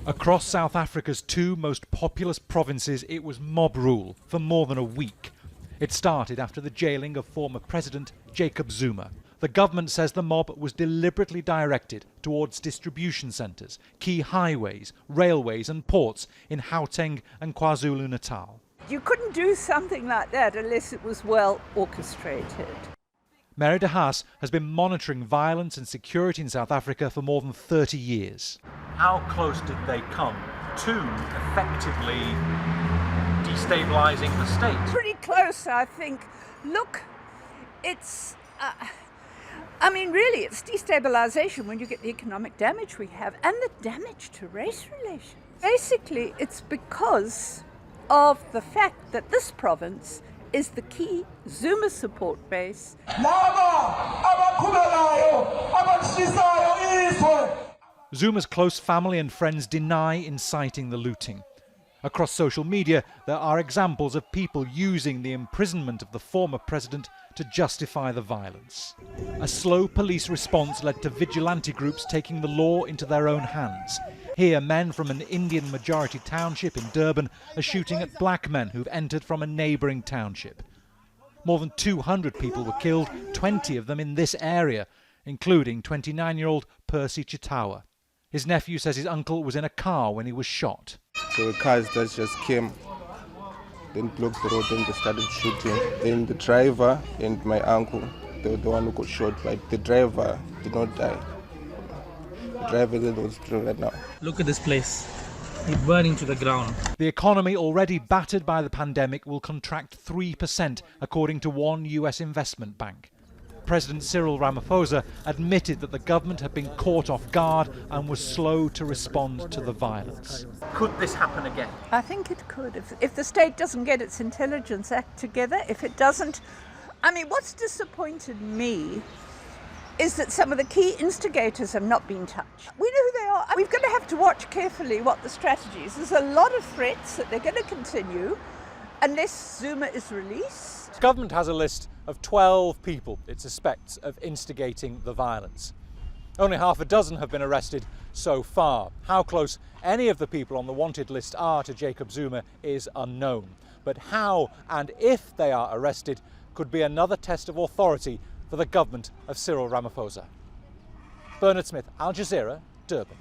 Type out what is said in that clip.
Across South Africa's two most populous provinces, it was mob rule for more than a week. It started after the jailing of former President Jacob Zuma. The government says the mob was deliberately directed towards distribution centres, key highways, railways and ports in Gauteng and KwaZulu Natal. You couldn't do something like that unless it was well orchestrated. Mary de Haas has been monitoring violence and security in South Africa for more than 30 years. How close did they come to effectively destabilising the state? Pretty close, I think. Look, it's... really, it's destabilisation when you get the economic damage we have and the damage to race relations. Basically, it's because of the fact that this province is the key Zuma support base. Zuma's close family and friends deny inciting the looting. Across social media, there are examples of people using the imprisonment of the former president to justify the violence. A slow police response led to vigilante groups taking the law into their own hands. Here, men from an Indian-majority township in Durban are shooting at black men who've entered from a neighbouring township. More than 200 people were killed, 20 of them in this area, including 29-year-old Percy Chitawa. His nephew says his uncle was in a car when he was shot. So the cars that just came, then blocked the road, then they started shooting. Then the driver and my uncle, they were the one who got shot, but the driver did not die. The driver then was killed right now. Look at this place. It's burning to the ground. The economy, already battered by the pandemic, will contract 3%, according to one US investment bank. President Cyril Ramaphosa admitted that the government had been caught off guard and was slow to respond to the violence. Could this happen again? I think it could. If the state doesn't get its intelligence act together, if it doesn't... what's disappointed me is that some of the key instigators have not been touched. We know who they are. We're going to have to watch carefully what the strategy is. There's a lot of threats that they're going to continue unless Zuma is released. The government has a list of 12 people it suspects of instigating the violence. Only half a dozen have been arrested so far. How close any of the people on the wanted list are to Jacob Zuma is unknown. But how and if they are arrested could be another test of authority for the government of Cyril Ramaphosa. Bernard Smith, Al Jazeera, Durban.